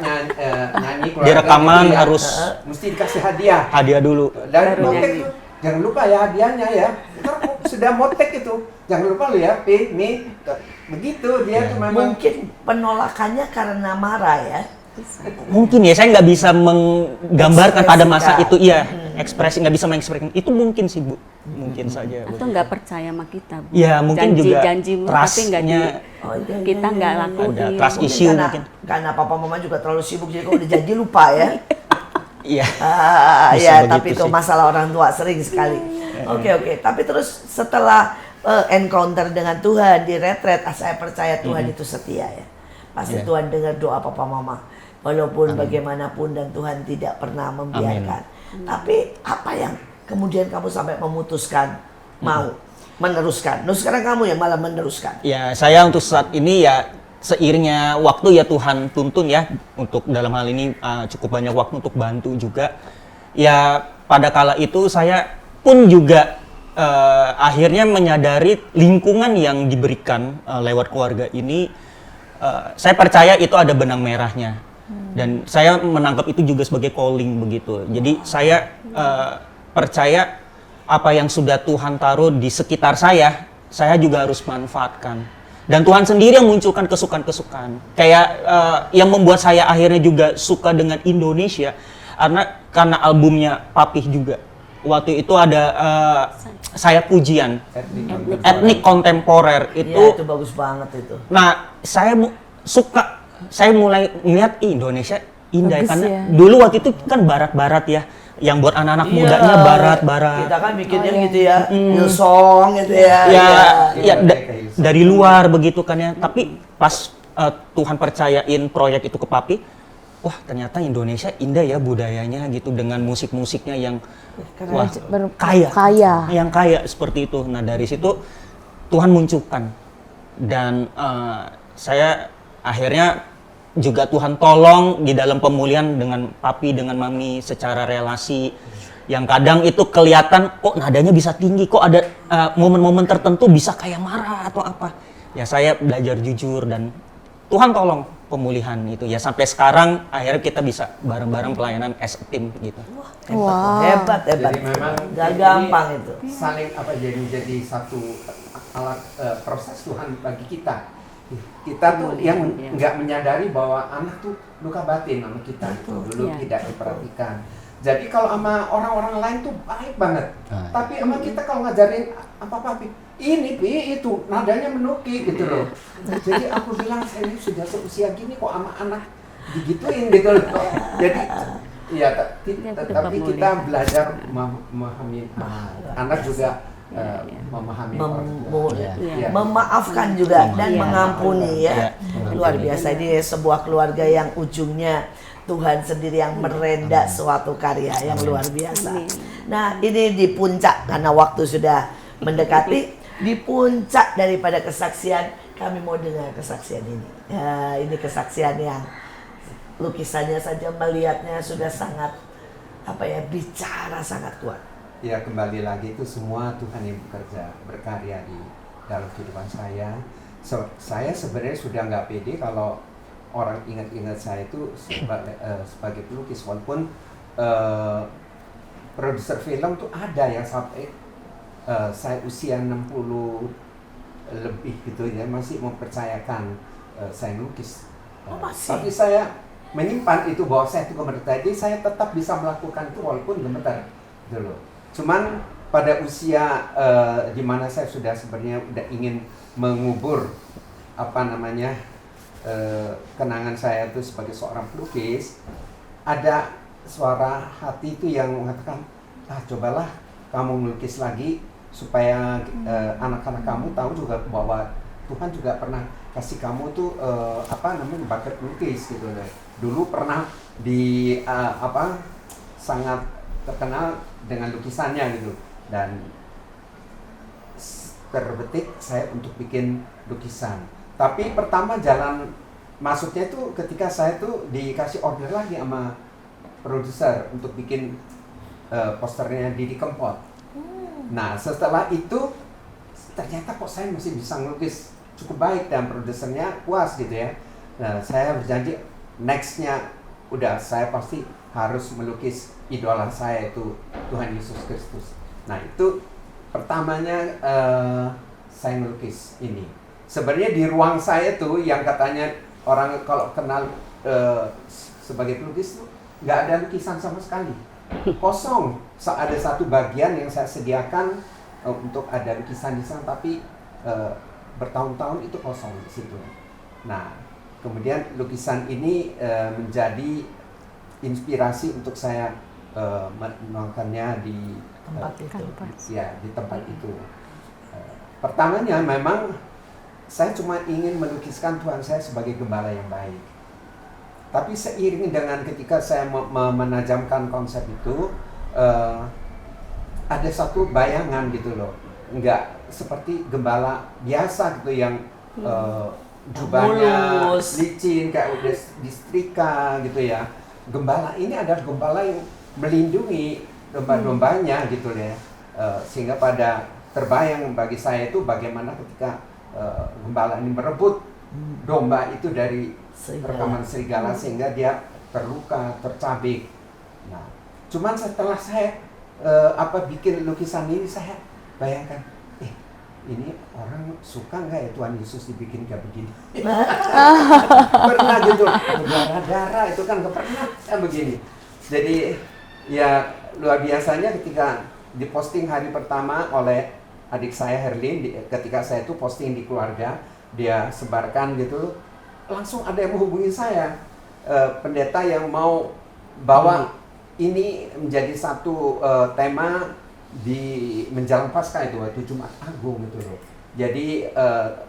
nyanyi keluarga Di rekaman gitu ya, harus mesti dikasih hadiah. hadiah dulu. Dan motek tuh, jangan lupa ya hadiahnya ya. Ntar sudah motek itu, jangan lupa lu ya, Mi. Begitu dia tuh memang. Mungkin penolakannya karena marah ya. Mungkin ya, saya nggak bisa menggambarkan pada masa Ekspresikan. itu, iya, ekspresi nggak bisa mengekspresikan. Itu mungkin sih Bu, mungkin saja. Bu. Atau nggak percaya sama kita, Bu. Ya mungkin juga Janji-janjimu tapi nggak di, trust-nya kita nggak lakuin. ada trust issue karena, mungkin. Karena papa mama juga terlalu sibuk, jadi kalau udah janji lupa ya. Iya. Bisa Ya, begitu tapi itu sih. masalah orang tua sering sekali. Oke. Tapi terus setelah encounter dengan Tuhan di retret, saya percaya Tuhan itu setia ya. Pasti Yeah. Tuhan dengar doa papa mama. Walaupun bagaimanapun dan Tuhan tidak pernah membiarkan. Tapi apa yang kemudian kamu sampai memutuskan mau meneruskan? Nah, sekarang kamu yang malah meneruskan. Ya, saya untuk saat ini ya seiringnya waktu ya Tuhan tuntun ya, untuk dalam hal ini cukup banyak waktu untuk bantu juga. Ya pada kala itu saya pun juga akhirnya menyadari lingkungan yang diberikan lewat keluarga ini, saya percaya itu ada benang merahnya. Dan saya menangkap itu juga sebagai calling begitu. Jadi saya percaya apa yang sudah Tuhan taruh di sekitar saya juga harus manfaatkan. Dan Tuhan sendiri yang munculkan kesukaan-kesukaan. Kayak yang membuat saya akhirnya juga suka dengan Indonesia, karena albumnya Papih juga. Waktu itu ada saya pujian etnik kontemporer itu. Iya, itu bagus banget itu. Nah, suka. Saya mulai melihat Indonesia indah Bagus karena ya. dulu waktu itu kan barat-barat ya, yang buat anak-anak mudanya barat-barat. Kita kan bikinnya gitu ya, Hillsong gitu ya. Ya, dari luar begitu kan ya. Tapi pas Tuhan percayain proyek itu ke Papi, wah ternyata Indonesia indah ya budayanya gitu, dengan musik-musiknya yang wah, kaya, yang kaya seperti itu. Nah dari situ Tuhan munculkan, dan saya akhirnya juga Tuhan tolong di dalam pemulihan dengan papi, dengan mami secara relasi yang kadang itu kelihatan kok nadanya bisa tinggi, kok ada momen-momen tertentu bisa kayak marah atau apa. Ya saya belajar jujur dan Tuhan tolong pemulihan itu ya, sampai sekarang akhirnya kita bisa bareng-bareng pelayanan as a team gitu. Hebat. Jadi memang Gak ini gampang itu. saling jadi satu alat proses Tuhan bagi kita. kita tuh yang Iya. nggak menyadari bahwa anak tuh luka batin sama kita itu dulu Iya. tidak diperhatikan. Jadi kalau sama orang-orang lain tuh baik banget, tapi sama kita kalau ngajarin apa-apa, ini itu nadanya menukik gitu loh. Jadi aku bilang saya ini sudah seusia gini kok sama anak digituin gitu loh. Jadi ya tapi kita belajar memahami anak juga memahami orang tua. Iya. Memaafkan juga dan Iya. mengampuni ya. Iya. Luar biasa, ini sebuah keluarga yang ujungnya Tuhan sendiri yang merenda suatu karya yang luar biasa. Amin. Nah, ini di puncak karena waktu sudah mendekati, di puncak daripada kesaksian kami mau dengar kesaksian ini. Ya, ini kesaksian yang lukisannya saja melihatnya sudah sangat bicara sangat kuat. Ya kembali lagi itu semua Tuhan yang bekerja, berkarya di dalam kehidupan saya. Saya sebenarnya sudah nggak pede kalau orang ingat-ingat saya itu sebagai pelukis, walaupun produser film tuh ada yang sampai saya usia 60 lebih gitu ya masih mempercayakan saya melukis. Masih? Tapi saya menyimpan itu bahwa saya itu gemetar. Jadi saya tetap bisa melakukan itu walaupun gemetar dulu. Cuman pada usia di mana saya sudah sebenarnya udah ingin mengubur kenangan saya itu sebagai seorang pelukis, ada suara hati itu yang mengatakan, cobalah kamu melukis lagi supaya anak-anak kamu tahu juga bahwa Tuhan juga pernah kasih kamu tuh bakat melukis gitu loh. Dulu pernah sangat terkenal dengan lukisannya gitu, dan terbetik saya untuk bikin lukisan. Tapi pertama jalan masuknya itu ketika saya tuh dikasih order lagi sama produser untuk bikin posternya Didi Kempot. Nah setelah itu ternyata kok saya masih bisa ngelukis cukup baik dan produsernya puas gitu ya. Nah saya berjanji nextnya udah saya pasti harus melukis idola saya itu Tuhan Yesus Kristus. Nah itu pertamanya saya melukis ini. Sebenarnya di ruang saya tuh yang katanya orang kalau kenal sebagai pelukis tuh nggak ada lukisan sama sekali, kosong. Ada satu bagian yang saya sediakan untuk ada lukisan di sana, tapi bertahun-tahun itu kosong di situ. Nah kemudian lukisan ini menjadi inspirasi untuk saya menuangkannya di Tempat itu. di tempat itu. Pertamanya memang saya cuma ingin melukiskan Tuhan saya sebagai gembala yang baik. Tapi seiring dengan ketika saya menajamkan konsep itu, ada satu bayangan gitu loh, nggak seperti gembala biasa gitu yang jubahnya mulus, licin kayak udah disetrika gitu ya. Gembala ini adalah gembala yang melindungi domba-dombanya gitu ya, sehingga pada terbayang bagi saya itu bagaimana ketika gembala ini merebut domba itu dari rekaman serigala sehingga dia terluka, tercabik. Nah, cuman setelah saya bikin lukisan ini, saya bayangkan, ini orang suka nggak ya Tuhan Yesus dibikin kayak begini? Pernah gitu, berdarah-darah itu kan nggak pernah begini. Jadi ya luar biasanya ketika diposting hari pertama oleh adik saya Herlin, ketika saya itu posting di keluarga, dia sebarkan gitu, langsung ada yang menghubungi saya, pendeta yang mau bawa ini menjadi satu tema di menjelang Paskah itu waktu Jumat Agung gitu loh. Jadi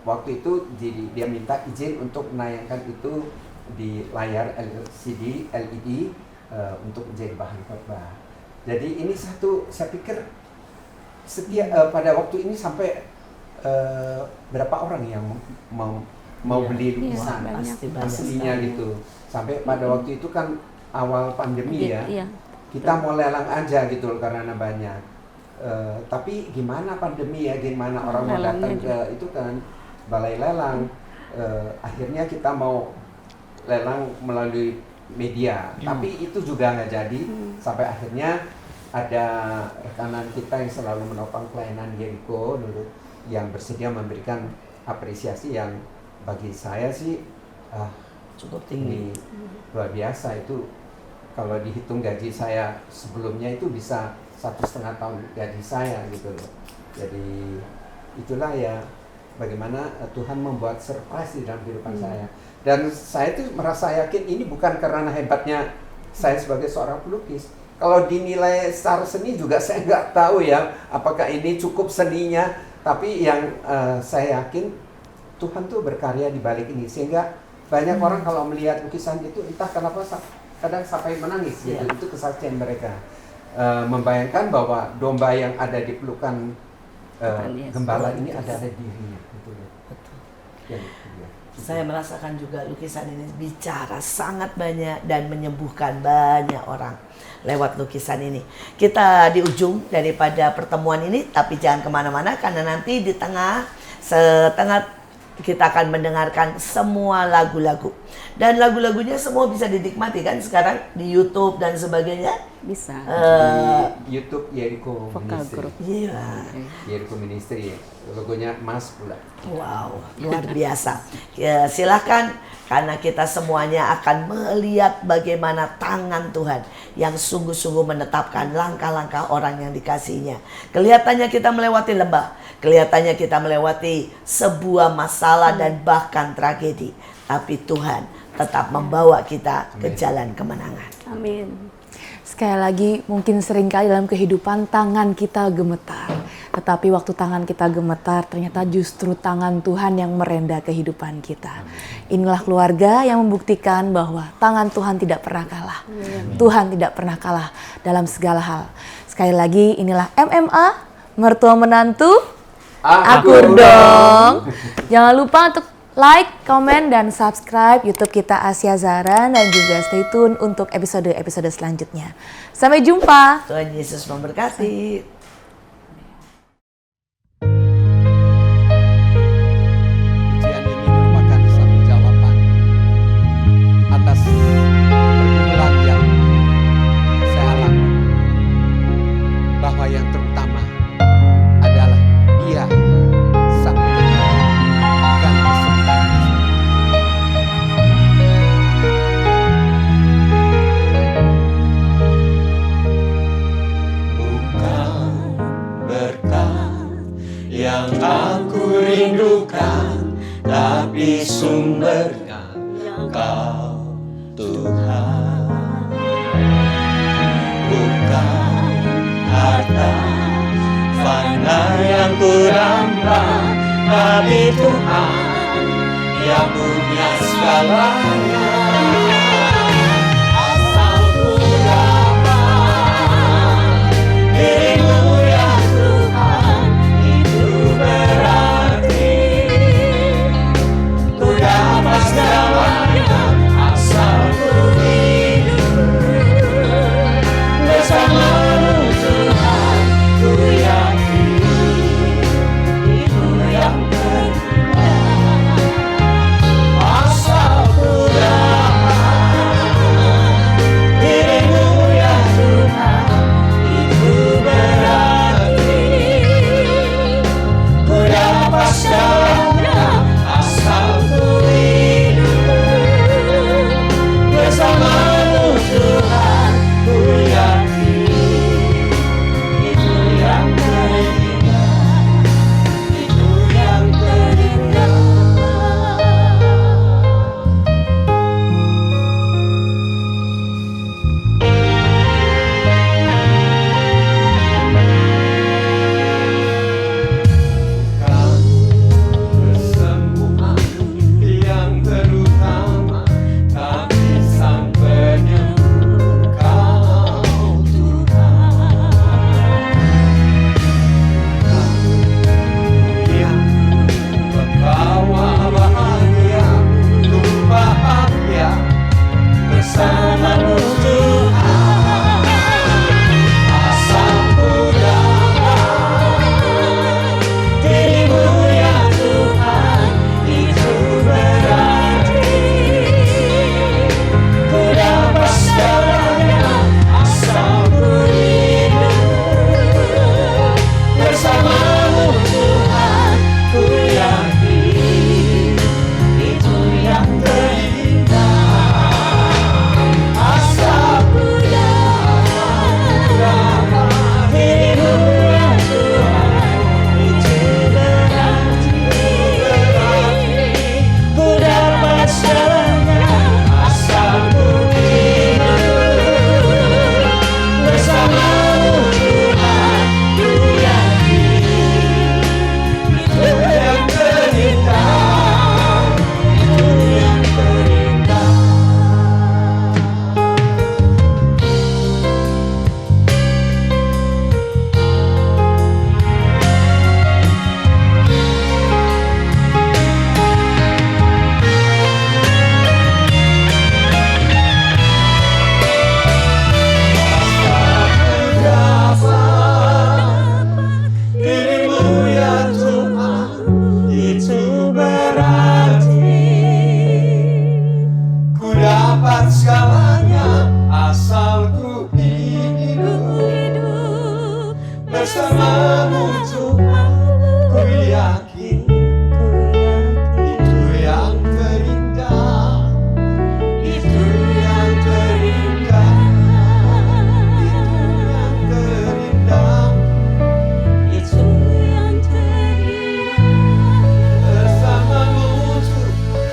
waktu itu dia minta izin untuk menayangkan itu di layar LCD LED untuk menjadi bahan khotbah. Jadi ini satu, saya pikir pada waktu ini sampai berapa orang yang mau beli lukisan aslinya gitu. Sampai pada waktu itu kan awal pandemi ya, kita mau lelang aja gitu loh karena banyak. Tapi gimana pandemi ya, gimana orang mau datang ke itu kan balai lelang. Akhirnya kita mau lelang melalui media, tapi itu juga nggak jadi. Sampai akhirnya ada rekanan kita yang selalu menopang pelayanan Jericho dulu yang bersedia memberikan apresiasi yang bagi saya sih Cukup tinggi. ini luar biasa. Itu kalau dihitung gaji saya sebelumnya itu bisa 1,5 tahun gaji saya gitu loh. Jadi itulah ya bagaimana Tuhan membuat surprise di dalam kehidupan saya. Dan saya tuh merasa yakin ini bukan karena hebatnya saya sebagai seorang pelukis. Kalau dinilai secara seni juga saya nggak tahu ya apakah ini cukup seninya. Tapi yang saya yakin Tuhan tuh berkarya di balik ini, sehingga banyak orang kalau melihat lukisan itu entah kenapa kadang sampai menangis gitu. Itu kesaksian mereka. Membayangkan bahwa domba yang ada di pelukan gembala ini ada dirinya gitu. Betul. Ya, gitu ya. Saya merasakan juga lukisan ini bicara sangat banyak dan menyembuhkan banyak orang lewat lukisan ini. Kita di ujung daripada pertemuan ini, tapi jangan kemana-mana karena nanti di setengah kita akan mendengarkan semua lagu-lagu. Dan lagu-lagunya semua bisa dinikmati kan sekarang di YouTube dan sebagainya. Bisa. Di YouTube Jericho Vokal Ministry. group. Iya. Jericho Ministry, logonya emas pula. Wow, luar biasa. Ya, silahkan karena kita semuanya akan melihat bagaimana tangan Tuhan yang sungguh-sungguh menetapkan langkah-langkah orang yang dikasihinya. Kelihatannya kita melewati lembah, kelihatannya kita melewati sebuah masalah dan bahkan tragedi. Tapi Tuhan tetap membawa kita ke jalan kemenangan. Amin. Sekali lagi, mungkin seringkali dalam kehidupan tangan kita gemetar. Tetapi waktu tangan kita gemetar, ternyata justru tangan Tuhan yang merenda kehidupan kita. Inilah keluarga yang membuktikan bahwa tangan Tuhan tidak pernah kalah. Tuhan tidak pernah kalah dalam segala hal. Sekali lagi, inilah MMA, mertua menantu, akur dong. Jangan lupa untuk like, komen, dan subscribe YouTube kita Asia Zara, dan juga stay tune untuk episode-episode selanjutnya. Sampai jumpa. Tuhan Yesus memberkati. Ujian ini merupakan satu jawaban atas pergumulan yang saya alami, bahwa yang terutama adalah Dia sang bukan kesembuhan. Bukan berkat yang aku rindukan, tapi sumbernya Kau Tuhan. Bukan harta fana yang kurampas, tapi Tuhan yang punya segalanya. Asal ku dapat dirimu ya Tuhan, itu berarti ku dapat segalanya. Asal ku hidup bersamamu Tuhan, ku yakin itu yang benar. Asal ku dapat bersamamu Tuhan, ku yakin itu yang terindah, itu yang terindah, itu yang terindah, Itu yang terindah. bersamamu Tuhan.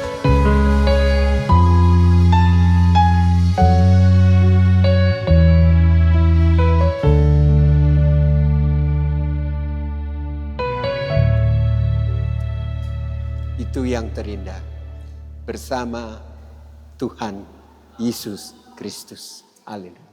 Itu yang terindah bersama Tuhan Yesus Kristus. Haleluya.